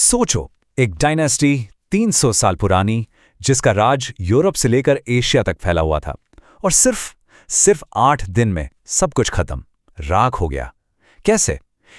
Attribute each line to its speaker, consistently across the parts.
Speaker 1: सोचो, एक डायनेस्टी 300 साल पुरानी, जिसका राज यूरोप से लेकर एशिया तक फैला हुआ था, और सिर्फ 8 दिन में सब कुछ खत्म, राख हो गया। कैसे?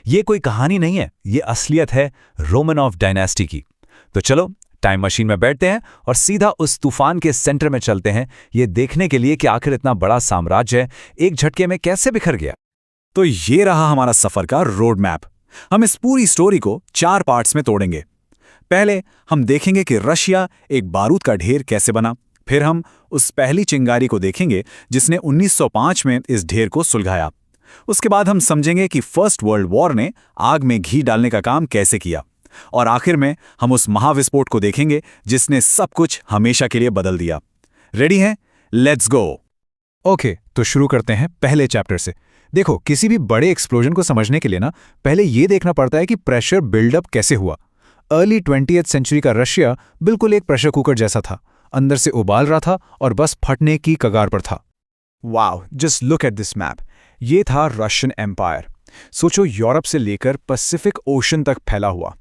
Speaker 1: ये कोई कहानी नहीं है, ये असलियत है रोमनॉव डायनेस्टी की। तो चलो टाइम मशीन में बैठते हैं और सीधा उस तूफान के सेंटर में चलते हैं, ये देखने के लिए कि आखिर इतना बड़ा साम्राज्य एक झटके में कैसे बिखर गया।
Speaker 2: तो ये रहा हमारा सफर का रोड मैप। हम इस पूरी स्टोरी को 4 पार्ट्स में तोड़ेंगे। पहले हम देखेंगे कि रशिया एक बारूद का ढेर कैसे बना। फिर हम उस पहली चिंगारी को देखेंगे जिसने 1905 में इस ढेर को सुलगाया। उसके बाद हम समझेंगे कि फर्स्ट वर्ल्ड वॉर ने आग में घी डालने का काम कैसे किया। और आखिर में हम उस महाविस्फोट को देखेंगे जिसने सब कुछ हमेशा के लिए बदल दिया। रेडी हैं? Let's go.
Speaker 3: ओके, तो शुरू करते हैं पहले चैप्टर से। देखो, किसी भी बड़े एक्सप्लोजन को समझने के लिए ना पहले ये देखना पड़ता है कि प्रेशर बिल्डअप कैसे हुआ। अर्ली 20th सेंचुरी का रशिया बिल्कुल एक प्रेशर कुकर जैसा था, अंदर से उबाल रहा था और बस फटने की कगार पर था।
Speaker 2: Wow, just look at this map. ये था रशियन एम्पायर। सोचो, यूरोप से लेकर पैसिफिक ओशन तक फैला हुआ।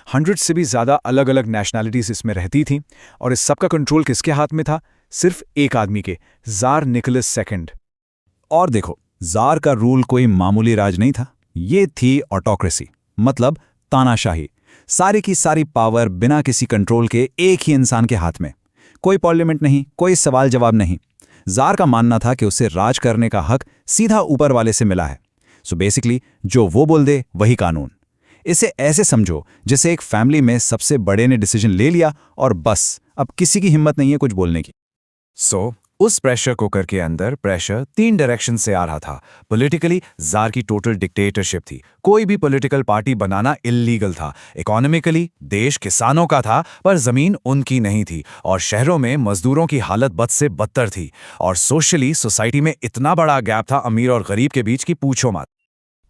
Speaker 2: 100 से भी ज्यादा अलग अलग नेशनैलिटीज इसमें रहती थीं, और इस सबका कंट्रोल किसके हाथ में था? सिर्फ एक आदमी के, जार निकोलस सेकंड। और देखो, जार का रूल कोई मामूली राज नहीं था, ये थी ऑटोक्रेसी, मतलब तानाशाही। सारी की सारी पावर बिना किसी कंट्रोल के एक ही इंसान के हाथ में। कोई पार्लियामेंट नहीं, कोई सवाल जवाब नहीं। जार का मानना था कि उसे राज करने का हक सीधा ऊपर वाले से मिला है। सो बेसिकली जो वो बोल दे वही कानून। इसे ऐसे समझो जैसे एक फैमिली में सबसे बड़े ने डिसीजन ले लिया और बस अब किसी की हिम्मत नहीं है कुछ बोलने की। उस प्रेशर कुकर के अंदर प्रेशर 3 डायरेक्शन से आ रहा था। पॉलिटिकली जार की टोटल डिक्टेटरशिप थी, कोई भी पॉलिटिकल पार्टी बनाना इल्लीगल था। इकोनॉमिकली देश किसानों का था, पर जमीन उनकी नहीं थी, और शहरों में मजदूरों की हालत बद से बदतर थी। और सोशली सोसाइटी में इतना बड़ा गैप था अमीर और गरीब के बीच की पूछो मत।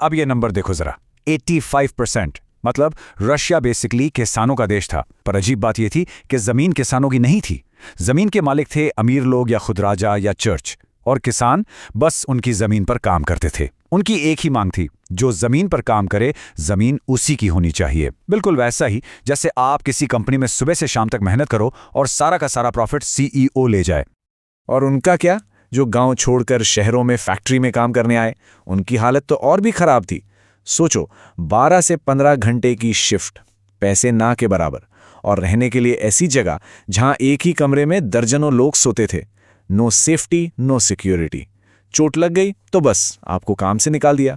Speaker 1: अब ये नंबर देखो जरा, 85%। मतलब रशिया बेसिकली किसानों का देश था, पर अजीब बात यह थी कि जमीन किसानों की नहीं थी। जमीन के मालिक थे अमीर लोग या खुद राजा या चर्च, और किसान बस उनकी जमीन पर काम करते थे। उनकी एक ही मांग थी, जो जमीन पर काम करे जमीन उसी की होनी चाहिए। बिल्कुल वैसा ही जैसे आप किसी कंपनी में सुबह से शाम तक मेहनत करो और सारा का सारा प्रॉफिट सीईओ ले जाए।
Speaker 2: और उनका क्या? जो गांव छोड़कर शहरों में फैक्ट्री में काम करने आए, उनकी हालत तो और भी खराब थी। सोचो, 12 से 15 घंटे की शिफ्ट, पैसे ना के बराबर, और रहने के लिए ऐसी जगह जहां एक ही कमरे में दर्जनों लोग सोते थे। No safety, no security. चोट लग गई तो बस आपको काम से निकाल दिया।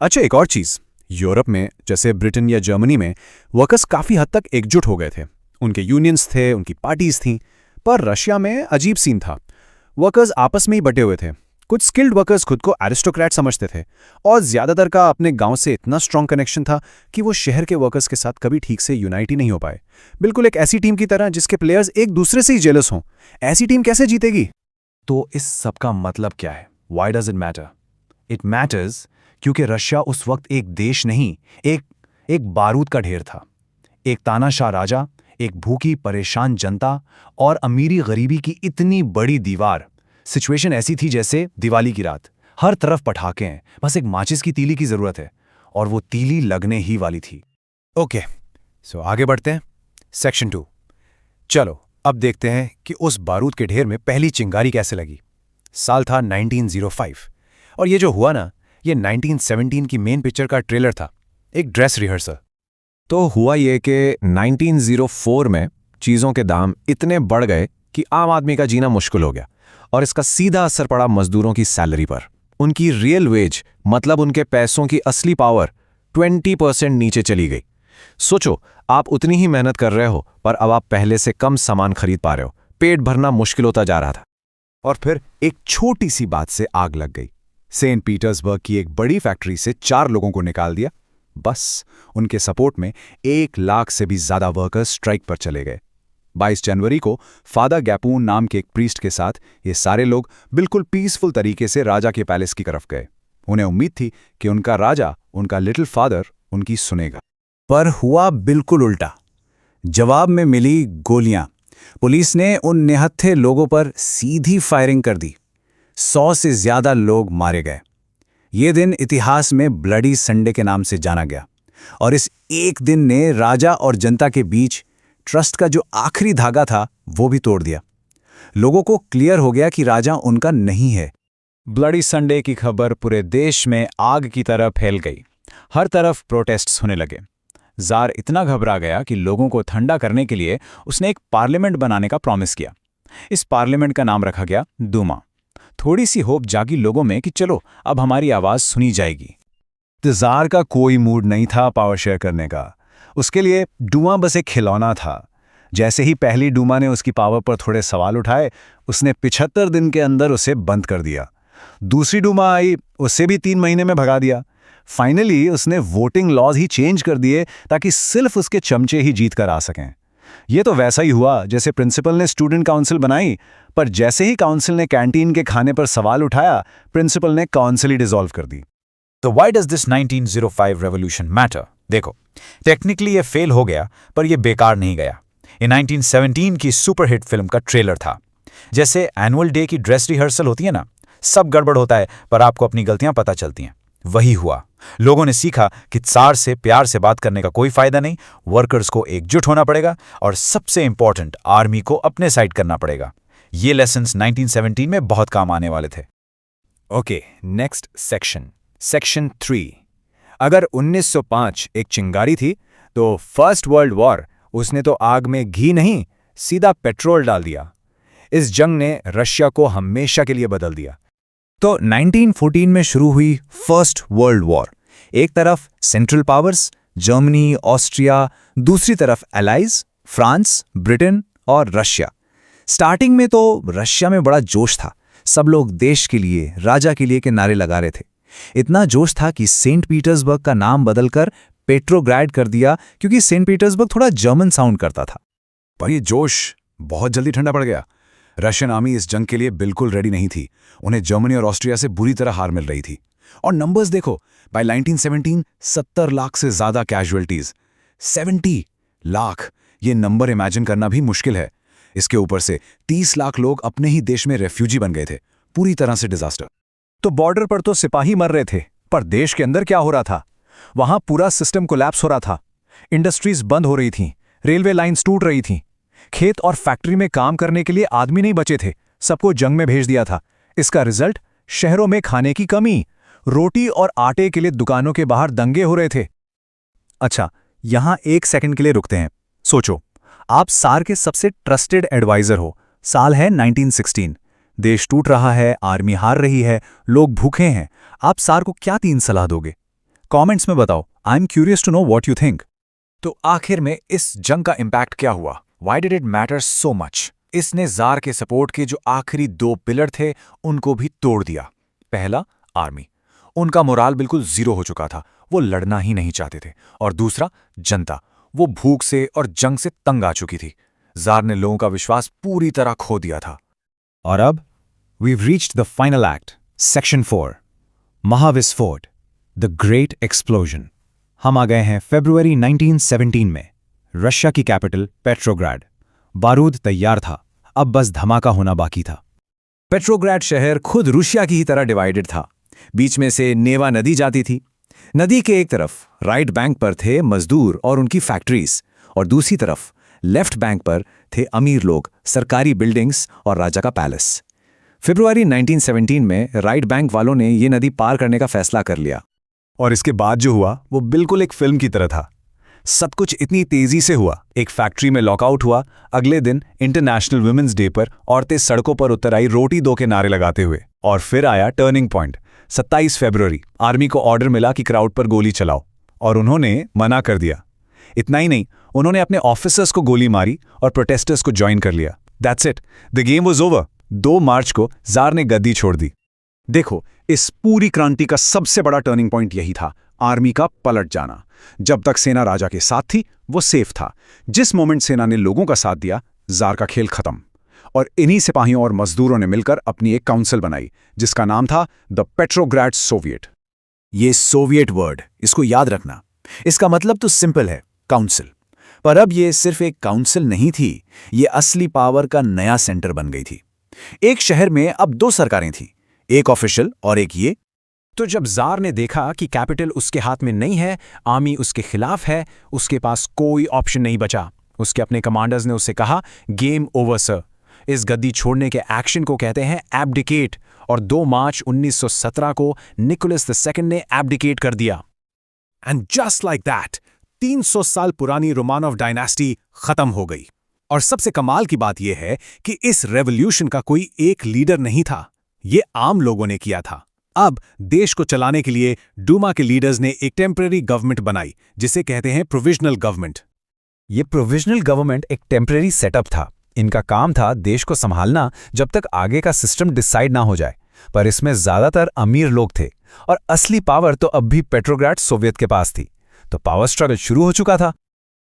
Speaker 3: अच्छा, एक और चीज, यूरोप में जैसे ब्रिटेन या जर्मनी में वर्कर्स काफी हद तक एकजुट हो गए थे। उनके यूनियंस थे, उनकी पार्टीज थीं। पर रशिया में अजीब सीन था, वर्कर्स आपस में ही बटे हुए थे। कुछ स्किल्ड वर्कर्स खुद को एरिस्टोक्रेट समझते थे, और ज्यादातर का अपने गांव से इतना स्ट्रांग कनेक्शन था कि वो शहर के वर्कर्स के साथ कभी ठीक से यूनाइट ही नहीं हो पाए। बिल्कुल एक ऐसी टीम की तरह जिसके प्लेयर्स एक दूसरे से ही जेलस हों। ऐसी टीम कैसे जीतेगी?
Speaker 2: तो इस सब का मतलब क्या है? Why does it matter? It matters क्योंकि रशिया उस वक्त एक देश नहीं, एक बारूद का ढेर था। एक तानाशाह राजा, एक भूखी परेशान जनता, और अमीरी गरीबी की इतनी बड़ी दीवार। सिचुएशन ऐसी थी जैसे दिवाली की रात, हर तरफ पटाखे हैं, बस एक माचिस की तीली की जरूरत है, और वो तीली लगने ही वाली थी।
Speaker 3: ओके, सो आगे बढ़ते हैं। सेक्शन 2। चलो अब देखते हैं कि उस बारूद के ढेर में पहली चिंगारी कैसे लगी। साल था 1905, और ये जो हुआ ना, ये 1917 की मेन पिक्चर का ट्रेलर था, एक ड्रेस रिहर्सल।
Speaker 4: तो हुआ ये कि 1904 में चीज़ों के दाम इतने बढ़ गए कि आम आदमी का जीना मुश्किल हो गया, और इसका सीधा असर पड़ा मजदूरों की सैलरी पर। उनकी रियल वेज, मतलब उनके पैसों की असली पावर 20% नीचे चली गई। सोचो, आप उतनी ही मेहनत कर रहे हो, पर अब आप पहले से कम सामान खरीद पा रहे हो। पेट भरना मुश्किल होता जा रहा था।
Speaker 2: और फिर एक छोटी सी बात से आग लग गई। सेंट पीटर्सबर्ग की एक बड़ी फैक्ट्री से 4 लोगों को निकाल दिया। बस उनके सपोर्ट में 1 लाख से भी ज्यादा वर्कर्स स्ट्राइक पर चले गए। 22 जनवरी को फादर गैपून नाम के एक प्रीस्ट के साथ ये सारे लोग बिल्कुल पीसफुल तरीके से राजा के पैलेस की तरफ गए। उन्हें उम्मीद थी कि उनका राजा, उनका लिटिल फादर, उनकी सुनेगा।
Speaker 5: पर हुआ बिल्कुल उल्टा। जवाब में मिली गोलियां। पुलिस ने उन निहत्थे लोगों पर सीधी फायरिंग कर दी। 100 से ज्यादा लोग मारे गए। ये दिन इतिहास में ब्लडी संडे के नाम से जाना गया, और इस एक दिन ने राजा और जनता के बीच ट्रस्ट का जो आखिरी धागा था वो भी तोड़ दिया। लोगों को क्लियर हो गया कि राजा उनका नहीं है।
Speaker 2: ब्लडी संडे की खबर पूरे देश में आग की तरह फैल गई। हर तरफ प्रोटेस्ट्स होने लगे। जार इतना घबरा गया कि लोगों को ठंडा करने के लिए उसने एक पार्लियामेंट बनाने का प्रॉमिस किया। इस पार्लियामेंट का नाम रखा गया दूमा। थोड़ी सी होप जागी लोगों में कि चलो अब हमारी आवाज सुनी जाएगी।
Speaker 3: तो जार का कोई मूड नहीं था पावर शेयर करने का। उसके लिए डूमा बस एक खिलौना था। जैसे ही पहली डूमा ने उसकी पावर पर थोड़े सवाल उठाए, उसने 75 दिन के अंदर उसे बंद कर दिया। दूसरी डूमा आई, उसे भी 3 महीने में भगा दिया। फाइनली उसने वोटिंग लॉज ही चेंज कर दिए ताकि सिर्फ उसके चमचे ही जीत कर आ सकें। ये तो वैसा ही हुआ जैसे प्रिंसिपल ने स्टूडेंट काउंसिल बनाई, पर जैसे ही काउंसिल ने कैंटीन के खाने पर सवाल उठाया, प्रिंसिपल ने काउंसिल ही डिसॉल्व कर दी।
Speaker 1: तो why does this 1905 revolution matter? देखो, टेक्निकली ये फेल हो गया, पर ये बेकार नहीं गया। ये 1917 की सुपरहिट फिल्म का ट्रेलर था। जैसे एनुअल डे की ड्रेस रिहर्सल होती है ना, सब गड़बड़ होता है पर आपको अपनी गलतियां पता चलती हैं। वही हुआ। लोगों ने सीखा कि जार से प्यार से बात करने का कोई फायदा नहीं, वर्कर्स को एकजुट होना पड़ेगा और सबसे इंपॉर्टेंट आर्मी को अपने साइड करना पड़ेगा। ये लेसन्स 1917 में बहुत काम आने वाले थे।
Speaker 2: Okay, next section 3। अगर 1905 एक चिंगारी थी तो फर्स्ट वर्ल्ड वॉर उसने तो आग में घी नहीं, सीधा पेट्रोल डाल दिया। इस जंग ने रशिया को हमेशा के लिए बदल दिया।
Speaker 5: तो 1914 में शुरू हुई फर्स्ट वर्ल्ड वॉर। एक तरफ सेंट्रल पावर्स जर्मनी, ऑस्ट्रिया, दूसरी तरफ एलाइज फ्रांस, ब्रिटेन और रशिया। स्टार्टिंग में तो रशिया में बड़ा जोश था। सब लोग देश के लिए, राजा के लिए के नारे लगा रहे थे। इतना जोश था कि सेंट पीटर्सबर्ग का नाम बदलकर पेट्रोग्राड कर दिया, क्योंकि सेंट पीटर्सबर्ग थोड़ा जर्मन साउंड करता था।
Speaker 3: पर ये जोश बहुत जल्दी ठंडा पड़ गया। रशियन आर्मी इस जंग के लिए बिल्कुल रेडी नहीं थी। उन्हें जर्मनी और ऑस्ट्रिया से बुरी तरह हार मिल रही थी। और नंबर्स देखो, बाय 1917 70 लाख से ज्यादा कैजुअल्टीज। 70 लाख, ये नंबर इमेजिन करना भी मुश्किल है। इसके ऊपर से 30 लाख लोग अपने ही देश में रेफ्यूजी बन गए थे। पूरी तरह से डिजास्टर।
Speaker 2: तो बॉर्डर पर तो सिपाही मर रहे थे, पर देश के अंदर क्या हो रहा था? वहां पूरा सिस्टम कोलैप्स हो रहा था। इंडस्ट्रीज बंद हो रही थीं, रेलवे लाइंस टूट रही थीं। खेत और फैक्ट्री में काम करने के लिए आदमी नहीं बचे थे, सबको जंग में भेज दिया था। इसका रिजल्ट, शहरों में खाने की कमी, रोटी और आटे के लिए दुकानों के बाहर दंगे हो रहे थे।
Speaker 5: अच्छा, यहां 1 सेकंड के लिए रुकते हैं। सोचो, आप सार के सबसे ट्रस्टेड एडवाइजर हो। साल है 1916। देश टूट रहा है, आर्मी हार रही है, लोग भूखे हैं। आप सार को क्या 3 सलाह दोगे? कमेंट्स में बताओ। I am curious to know what you think.
Speaker 2: तो आखिर में इस जंग का इंपैक्ट क्या हुआ? Why did it matter so much? इसने जार के सपोर्ट के जो आखिरी 2 पिलर थे उनको भी तोड़ दिया। पहला, आर्मी। उनका मोराल बिल्कुल जीरो हो चुका था, वो लड़ना ही नहीं चाहते थे। और दूसरा, जनता। वो भूख से और जंग से तंग आ चुकी थी। जार ने लोगों का विश्वास पूरी तरह खो दिया था।
Speaker 4: और अब we've reached the final act, section 4, महाविस्फोट, the great explosion। हम आ गए हैं फरवरी 1917 में। रशिया की कैपिटल पेट्रोग्राड। बारूद तैयार था, अब बस धमाका होना बाकी था।
Speaker 5: पेट्रोग्राड शहर खुद रूसिया की ही तरह डिवाइडेड था। बीच में से नेवा नदी जाती थी। नदी के एक तरफ राइट बैंक पर थे मजदूर और उनकी फैक्ट्रीज, और दूसरी तरफ लेफ्ट बैंक पर थे अमीर लोग, सरकारी बिल्डिंग्स और राजा का पैलेस। फरवरी 1917 में राइट बैंक वालों ने ये नदी पार करने का फैसला कर लिया।
Speaker 3: और इसके बाद जो हुआ वो बिल्कुल एक फिल्म की तरह था। सब कुछ इतनी तेजी से हुआ। एक फैक्ट्री में लॉकआउट हुआ। अगले दिन इंटरनेशनल वुमेन्स डे पर औरतें सड़कों पर उतर आई रोटी दो के नारे लगाते हुए। और फिर आया टर्निंग पॉइंट, 27 फरवरी। आर्मी को ऑर्डर मिला कि क्राउड पर गोली चलाओ, और उन्होंने मना कर दिया। इतना ही नहीं, उन्होंने अपने ऑफिसर्स को गोली मारी और प्रोटेस्टर्स को ज्वाइन कर लिया। That's it, the game was over. 2 मार्च को जार ने गद्दी छोड़ दी। देखो, इस पूरी क्रांति का सबसे बड़ा टर्निंग पॉइंट यही था, आर्मी का पलट जाना। जब तक सेना राजा के साथ थी वो सेफ था। जिस मोमेंट सेना ने लोगों का साथ दिया, जार का खेल खत्म। और इन्हीं सिपाहियों और मजदूरों ने मिलकर अपनी एक काउंसिल बनाई जिसका नाम था द पेट्रोग्राड सोवियत।
Speaker 5: ये सोवियत वर्ड, इसको याद रखना। इसका मतलब तो सिंपल है, काउंसिल। पर अब ये सिर्फ एक काउंसिल नहीं थी, ये असली पावर का नया सेंटर बन गई थी। एक शहर में अब 2 सरकारें थीं, एक ऑफिशियल और एक ये।
Speaker 3: तो जब जार ने देखा कि कैपिटल उसके हाथ में नहीं है, आर्मी उसके खिलाफ है, उसके पास कोई ऑप्शन नहीं बचा। उसके अपने कमांडर्स ने उससे कहा, गेम ओवर सर। इस गद्दी छोड़ने के एक्शन को कहते हैं एब्डिकेट, और 2 मार्च 1917 को निकोलस II ने एब्डिकेट कर दिया। एंड जस्ट लाइक दैट 300 साल पुरानी रोमानोव डायनेस्टी खत्म हो गई। और सबसे कमाल की बात यह है कि इस रेवोल्यूशन का कोई एक लीडर नहीं था, ये आम लोगों ने किया था। अब देश को चलाने के लिए डूमा के लीडर्स ने एक टेम्परेरी गवर्नमेंट बनाई, जिसे कहते हैं प्रोविजनल गवर्नमेंट।
Speaker 1: ये प्रोविजनल गवर्नमेंट एक टेम्परेरी सेटअप था। इनका काम था देश को संभालना जब तक आगे का सिस्टम डिसाइड ना हो जाए। पर इसमें ज्यादातर अमीर लोग थे और असली पावर तो अब भी पेट्रोग्राड सोवियत के पास थी। तो पावर स्ट्रगल शुरू हो चुका था।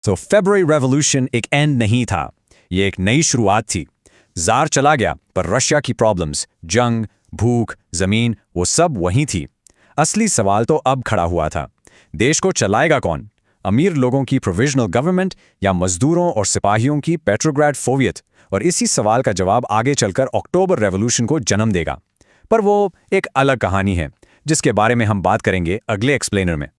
Speaker 4: तो फरवरी रेवोल्यूशन एक एंड नहीं था, ये एक नई शुरुआत थी। जार चला गया, पर रशिया की प्रॉब्लम्स, जंग, भूख, जमीन, वो सब वहीं थी। असली सवाल तो अब खड़ा हुआ था, देश को चलाएगा कौन? अमीर लोगों की प्रोविजनल गवर्नमेंट या मजदूरों और सिपाहियों की पेट्रोग्राड सोवियत? और इसी सवाल का जवाब आगे चलकर अक्टूबर रेवोल्यूशन को जन्म देगा। पर वो एक अलग कहानी है, जिसके बारे में हम बात करेंगे अगले एक्सप्लेनर में।